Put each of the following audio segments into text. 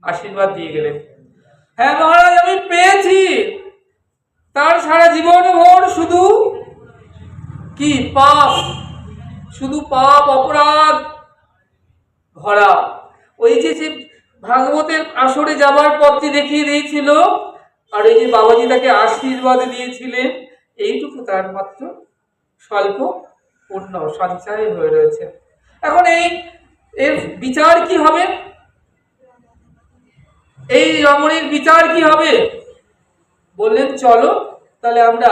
আশীর্বাদ দিয়ে গেলেন। হ্যাঁ মহারাজ, আমি পেয়েছি। তার সারা জীবন ভোর শুধু কি পাপ, শুধু পাপ অপরাধ ভরা। ওই যে যে ভাগবতের আসরে যাবার পথটি দেখিয়ে দিয়েছিল, আর এই যে বাবাজি তাকে আশীর্বাদ দিয়েছিলেন, এইটুকু তার মাত্র স্বল্প পূর্ণ সঞ্চয় হয়ে রয়েছে। এখন এর বিচার কি হবে? এই রমণীর বিচার কি হবে? বললেন চলো তাহলে আমরা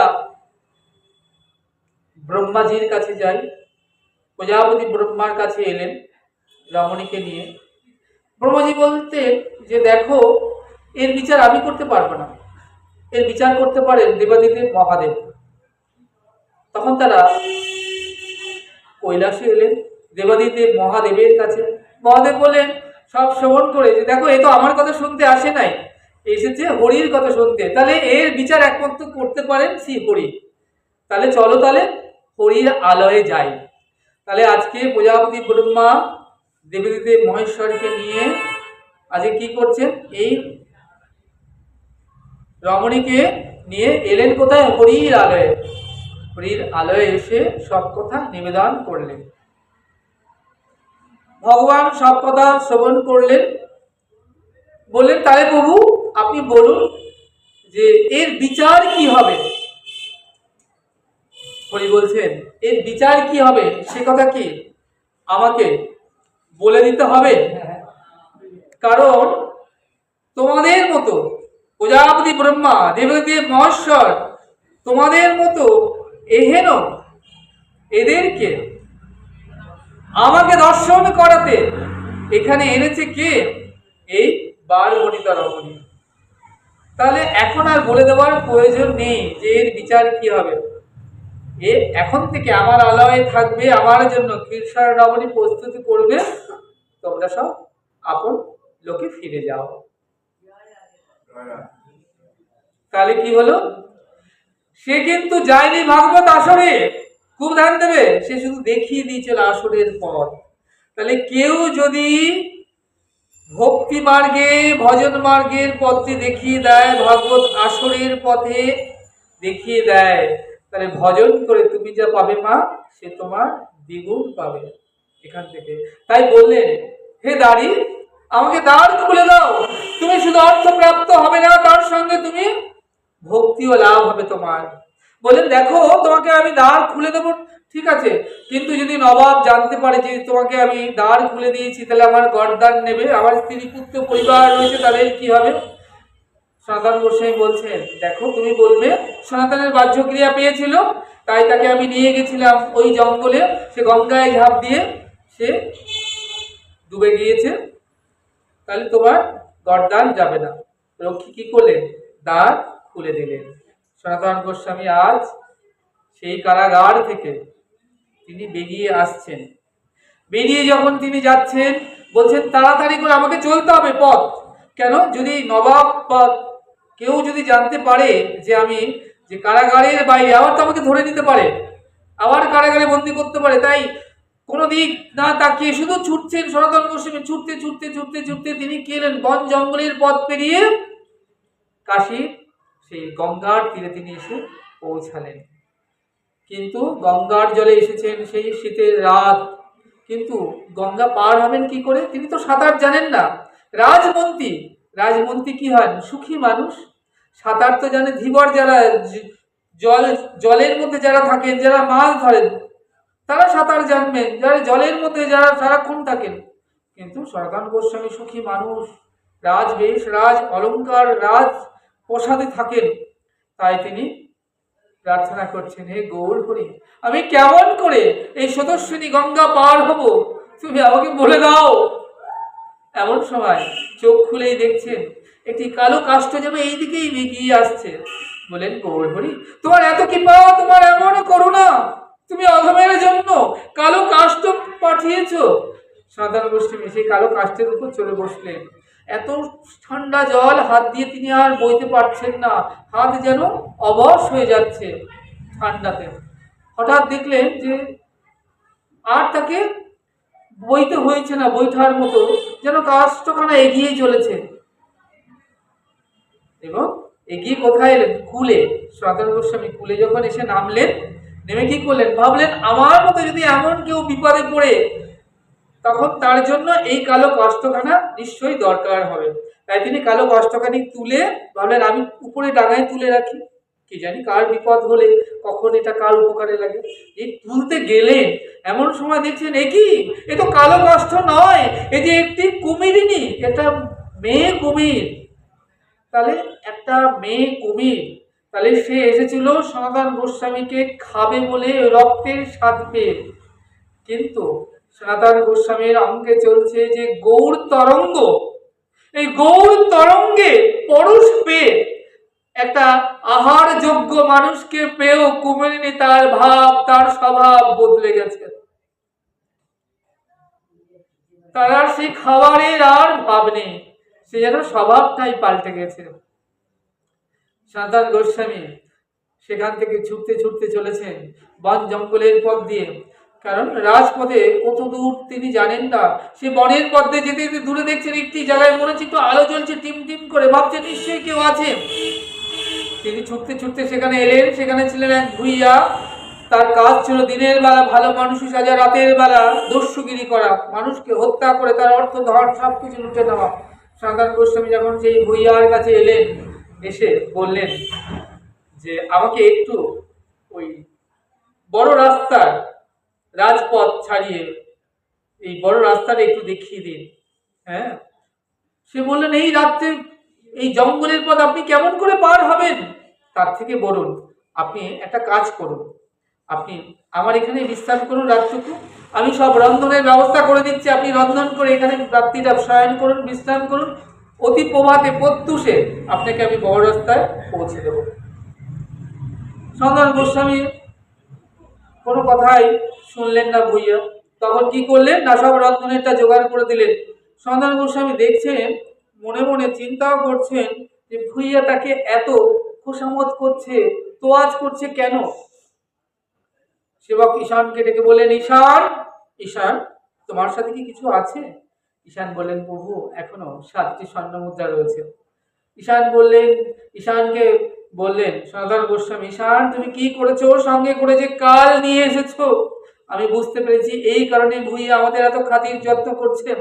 ব্রহ্মাজির কাছে যাই। প্রজাপতি ব্রহ্মার কাছে এলেন রমণীকে নিয়ে। ব্রহ্মাজি বলতেন যে দেখো, এর বিচার আমি করতে পারবো না, এর বিচার করতে পারেন দেবাদিদেব মহাদেব। তখন তারা কৈলাসে এলেন দেবাদিদেব মহাদেবের কাছে। মহাদেব বললেন সব শ্রবণ করে যে দেখো, এ তো আমার কথা শুনতে আসে নাই, এসেছে হরির কথা শুনতে। তাহলে এর বিচার একমাত্র করতে পারেন শ্রী হরি। তাহলে চলো তাহলে হরির আলয়ে যাই। তাহলে আজকে প্রজাপতি ব্রহ্মা দেবাদিদেব মহেশ্বরকে নিয়ে আজকে কি করছেন? এই রমণীকে নিয়ে এলেন কোথায়? হরির আলয়ে। হরির আলয়ে এসে সব কথা নিবেদন করলেন। ভগবান সব কথা শ্রবণ করলেন। বললেন তাহলে প্রভু আপনি বলুন যে এর বিচার কি হবে। হরি বলছেন এর বিচার কি হবে সে কথা কি আমাকে বলে দিতে হবে? কারণ তোমাদের মতো প্রজাপতি ব্রহ্মা দেবদেব মহেশ্বর, তোমাদের মতো এহেন এদেরকে আমাকে দর্শন করাতে এখানে এনেছে কে? এই বারবণিতা রমণী। তাহলে এখন আর বলে দেওয়ার প্রয়োজন নেই যে এর বিচার কি হবে। এ এখন থেকে আমার আলয়ে থাকবে, আমার জন্য ক্ষীরসার রমণী প্রস্তুতি করবে, তোমরা সব আপন লোকে ফিরে যাও। তাহলে কি হলো? সে কিন্তু যায়নি ভাগবত আসরে, খুব ধ্যান দেবে, সে শুধু দেখিয়ে দিয়েছিল আসরের পথ। তাহলে কেউ যদি ভক্তি মার্গে ভজন মার্গের পথে দেখিয়ে দেয়, ভাগবত আসরের পথে দেখিয়ে দেয়, তাহলে ভজন করে তুমি যা পাবে মা, সে তোমার দ্বিগুণ পাবে এখান থেকে। তাই বললেন হে দাঁড়ি, আমাকে দ্বার খুলে দাও। তুমি শুধু অর্থ প্রাপ্ত হবে না, তার সঙ্গে তুমি ভক্তিও লাভ হবে তোমার। বললেন দেখো, তোমাকে আমি দ্বার খুলে দেবো, ঠিক আছে, কিন্তু যদি নবাব জানতে পারে যে তোমাকে আমি দ্বার খুলে দিয়েছি, তাহলে আমার গরদান নেবে, আমার স্ত্রী পুত্র পরিবার রয়েছে, তাদের কি হবে? সনাতন গোস্বামী বলছেন দেখো, তুমি বলবে সনাতনের বাহ্যক্রিয়া পেয়েছিল, তাই তাকে আমি নিয়ে গেছিলাম ওই জঙ্গলে, সে গঙ্গায় ঝাঁপ দিয়ে সে ডুবে গিয়েছে, তাহলে তোমার গরদান যাবে না। রক্ষী কি করলেন? দ্বার খুলে দিলেন। সনাতন গোস্বামী আজ সেই কারাগার থেকে তিনি বেরিয়ে আসছেন। বেরিয়ে যখন তিনি যাচ্ছেন, বলছেন তাড়াতাড়ি করে আমাকে চলতে হবে পথ। কেন? যদি নবাব বা কেউ যদি জানতে পারে যে আমি যে কারাগারের বাইরে, আবার তো আমাকে ধরে নিতে পারে, আবার কারাগারে বন্দি করতে পারে। তাই কোনো দিক না তাকিয়ে শুধু ছুটছেন সনাতন গোস্বামী। ছুটতে ছুটতে ছুটতে ছুটতে তিনি কি এলেন? বন জঙ্গলের পথ পেরিয়ে কাশীর সেই গঙ্গার তীরে তিনি এসে পৌঁছালেন। কিন্তু গঙ্গার জলে এসেছেন সেই শীতের রাত, কিন্তু গঙ্গা পার হবেন কি করে? তিনি তো সাঁতার জানেন না। রাজমন্ত্রী, রাজমন্ত্রী কি হয়? সুখী মানুষ, সাঁতার তো জানে। ধীবর যারা জলের মধ্যে যারা থাকেন, যারা মাছ ধরেন, তারা সাঁতার জানবেন, যারা জলের মধ্যে যারা সারাক্ষণ থাকেন। কিন্তু সনাতন গোস্বামী সুখী মানুষ, রাজবেশ, রাজ অলঙ্কার, রাজ প্রসাদে থাকেন। তাই তিনি প্রার্থনা করছেন হে গৌর হরি, আমি কেমন করে এই স্রোতস্বিনী গঙ্গা পার হব, তুমি আমাকে বলে দাও। এমন সময় চোখ খুলেই দেখছেন একটি কালো কাষ্ঠ যেন এইদিকেই এগিয়ে আসছে। বলেন গৌর হরি, তোমার এত কৃপা, তোমার এমন করুণা, তুমি অধমের জন্য কালো কাষ্ঠ পাঠিয়েছ। সনাতন গোস্বামী সেই কালো কাষ্ঠের উপর চলে বসলেন। এত ঠান্ডা জল হাত দিয়ে তিনি আর বইতে পারছেন না, হাত যেন অবশ হয়ে যাচ্ছে ঠান্ডাতে। হঠাৎ দেখলেন যে আর তাকে বইতে হয়েছে না, বৈঠার মতো যেন কাষ্ঠখানা এগিয়ে চলেছে। এবং এগিয়ে কোথায় এলেন? কুলে। সনাতন গোস্বামী কুলে যখন এসে নামলেন, নেমে কি করলেন? ভাবলেন আমার মতো যদি এমন কেউ বিপদে পড়ে, তখন তার জন্য এই কালো কষ্টখানা নিশ্চয়ই দরকার হবে। তাই তিনি কালো কষ্টখানি তুলে ভাবলেন আমি উপরে ডাঙায় তুলে রাখি, কি জানি কার বিপদ হলে কখন এটা কার উপকারে লাগে। এই তুলতে গেলে এমন সময় দেখছেন এ কি, এ তো কালো কষ্ট নয়, এ যে একটি কুমিরিনী, এটা মেয়ে কুমির। তাহলে একটা মেয়ে কুমির, তাহলে সে এসেছিল সনাতন গোস্বামীকে খাবে বলে রক্তের স্বাদ পেয়ে। কিন্তু সনাতন গোস্বামীর অঙ্গে চলছে যে গৌর তরঙ্গ, এই গৌর তরঙ্গে পরশ পেয়ে একটা আহার যোগ্য মানুষকে পেয়েও কুমিরিনী তার ভাব, তার স্বভাব বদলে গেছে। তারা সেই খাবারের আর ভাব নেই, সে যেন স্বভাবটাই পাল্টে গেছে। সনাতন গোস্বামী সেখান থেকে ছুটতে ছুটতে চলেছেন বন জঙ্গলের পথ দিয়ে, কারণ রাজপথে কত দূর তিনি জানেন না। সে বনের পথে যেতে যেতে দূরে দেখছেন একটি জায়গায় মনে হচ্ছে একটু আলো জ্বলছে টিম টিম করে, ভাবছে নিশ্চয়ই কেউ আছে। তিনি ছুটতে ছুটতে সেখানে এলেন। সেখানে ছিলেন এক ভুইয়া। তার কাজ ছিল দিনের বেলা ভালো মানুষ সাজা, রাতের বেলা দস্যুগিরি করা, মানুষকে হত্যা করে তার অর্থ ধন সবকিছু লুটে নেওয়া। সনাতন গোস্বামী যখন সেই ভুইয়ার কাছে এলেন, এসে বললেন যে আমাকে একটু ওই বড় রাস্তার রাজপথ ছাড়িয়ে এই বড় রাস্তাটা একটু দেখিয়ে দিন। হ্যাঁ, সে বললেন এই রাত্রে এই জঙ্গলের পথ আপনি কেমন করে পার হবেন? তার থেকে বলুন আপনি একটা কাজ করুন, আপনি আমার এখানে বিশ্রাম করুন রাতটুকু, আমি সব রন্ধনের ব্যবস্থা করে দিচ্ছি, আপনি রন্ধন করে এখানে রাত্রিটা শয়ন করুন, বিশ্রাম করুন, অতি প্রভাতে প্রত্যুষে আপনাকে আমি বড় রাস্তায় পৌঁছে দেব। সনাতন গোস্বামী কোনো কথাই শুনলেন না ভুইয়া। তখন কি করলেন না, সব রন্ধনেরটা জোগাড় করে দিলেন। সনাতন গোস্বামী দেখছেন, মনে মনে চিন্তাও করছেন যে ভুইয়া তাকে এত খুশামত করছে, তোয়াজ করছে কেন। সেবক ঈশানকে ডেকে বললেন ঈশান, ঈশান তোমার সাথে কি কিছু আছে? ঈশান বললেন প্রভু এখনো 7টি স্বর্ণ মুদ্রা রয়েছে। ঈশানকে বললেন সনাতন গোস্বামী, ঈশান তুমি কি করেছো? সঙ্গে করে যে কাল নিয়ে এসেছো, আমি বুঝতে পেরেছি এই কারণে ভুইয়া আমাদের এত খাতির যত্ন করছেন।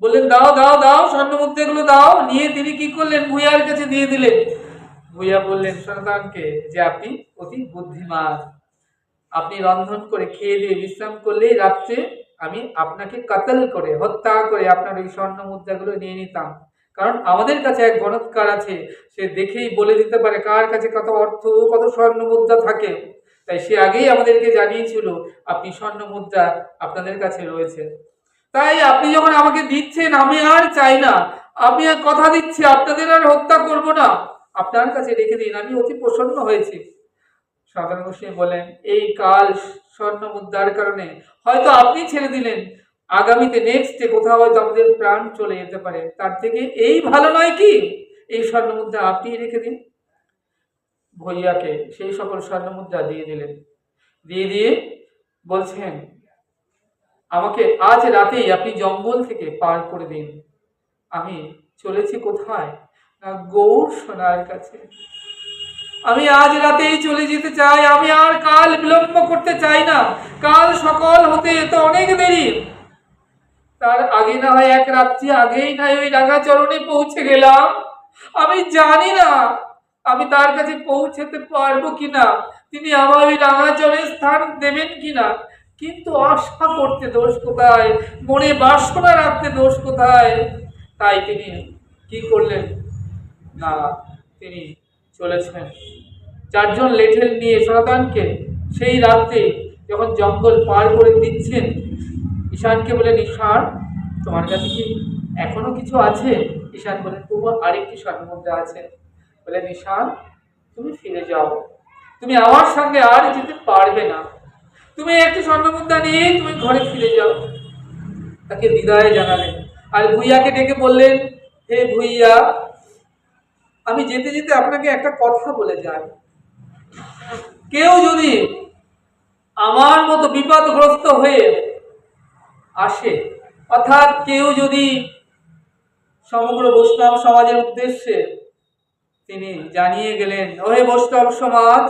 বললেন দাও দাও দাও, স্বর্ণ মুদ্রাগুলো দাও। নিয়ে তিনি কি করলেন, ভুইয়ার কাছে দিয়ে দিলেন। ভুইয়া বললেন সনাতনকে যে আপনি অতি বুদ্ধিমান, আপনি রন্ধন করে খেয়ে দিয়ে বিশ্রাম করলেই রাত্রে আমি আপনাকে কাতল করে হত্যা করে আপনার এই স্বর্ণ মুদ্রাগুলো নিয়ে নিতাম। কারণ আমাদের কাছে এক গণৎকার আছে, সে দেখেই বলে দিতে পারে কার কাছে কত অর্থ, কত স্বর্ণ মুদ্রা থাকে। তাই সে আগেই আমাদেরকে জানিয়েছিল আপনি স্বর্ণ মুদ্রা আপনাদের কাছে রয়েছে। তাই আপনি যখন আমাকে দিচ্ছেন আমি আর চাই না, আমি আর কথা দিচ্ছি আপনাদের আর হত্যা করব না, আপনার কাছে রেখে দিন, আমি অতি প্রসন্ন হয়েছি। সনাতন গোস্বামী বলেন এই কাল স্বর্ণ মুদ্রার কারণে হয়তো আপনি ছেড়ে দিলেন, আগামীতে নেক্সটে কোথাও হয়তো আমাদের প্রাণ চলে যেতে পারে, তার থেকে এই ভালো নয় কি এই স্বর্ণ মুদ্রা আপনি রেখে দিন। ভইয়াকে সেই সকল স্বর্ণ মুদ্রা দিয়ে দিলেন। দিয়ে দিয়ে বলছেন আমাকে আজ রাতেই আপনি জঙ্গল থেকে পার করে দিন। আমি চলেছি কোথায় না গৌর সোনার কাছে। আমি আজ রাতেই চলে যেতে চাই, আমি আর কাল বিলম্ব করতে চাই না। কাল সকাল হতে তো অনেক দেরি, তার আগে না হয় এক রাত্রি আগেই না ওই রাঙা চরণে পৌঁছে গেলাম। আমি জানি না আমি তার কাছে পৌঁছতে পারবো কিনা, তিনি আমার ওই রাঙা চরণে স্থান দেবেন কিনা, কিন্তু আশা করতে দোষ কোথায়, মনে বাসনা রাখতে দোষ কোথায়। তাই তিনি কি করলেন না, তিনি চলেছেন 4 জন লেঠেল নিয়ে সনাতনকে। সেই রাত্রে যখন জঙ্গল পার করে দিচ্ছেন, ঈশানকে বলেন ঈশান তোমার কাছে কি এখনো কিছু আছে? ঈশান বলেন প্রভু আরেকটি স্বর্ণ মুদ্রা আছে। বলেন ঈশান তুমি ফিরে যাও, তুমি আমার সঙ্গে আর যেতে পারবে না, তুমি একটি স্বর্ণ মুদ্রা নিয়ে তুমি ঘরে ফিরে যাও। তাকে বিদায় জানালেন। আর ভুইয়াকে ডেকে বললেন হে ভুইয়া, আমি যেতে যেতে আপনাকে একটা কথা বলে যাই, কেউ যদি আমার মতো বিপদগ্রস্ত হয়ে আসে, অর্থাৎ কেউ যদি সমগ্র বৈষ্ণব সমাজের উদ্দেশ্যে তিনি জানিয়ে গেলেন, ওহে বৈষ্ণব সমাজ,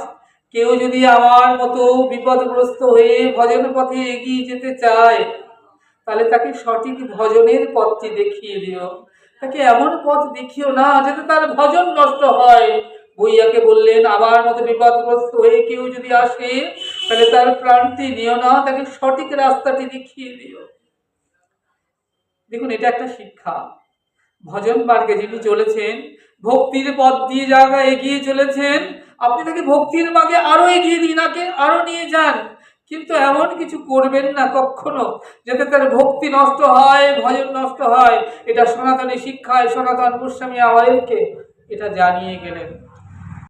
কেউ যদি আমার মতো বিপদগ্রস্ত হয়ে ভজন পথে এগিয়ে যেতে চায়, তাহলে তাকে সঠিক ভজনের পথটি দেখিয়ে দিও। তাকে এমন পথ দেখিও না যাতে তার ভজন নষ্ট হয়। বৈয়াকে বললেন, আমার মতো বিপদগ্রস্ত হয়ে কেউ যদি আসে, তাহলে তার প্রাণটি নিও না, তাকে সঠিক রাস্তাটি দেখিয়ে দিও। দেখুন, এটা একটা শিক্ষা। ভজন মার্গে যিনি চলেছেন, ভক্তির পথ দিয়ে যারা এগিয়ে চলেছেন, আপনি তাকে ভক্তির মার্গে আরো এগিয়ে দিন, আরো নিয়ে যান, কিন্তু এমন কিছু করবেন না কখনো যাতে তার ভক্তি নষ্ট হয়, ভজন নষ্ট হয়। এটা সনাতনী শিক্ষায় সনাতন গোস্বামী আমাদেরকে এটা জানিয়ে গেলেন।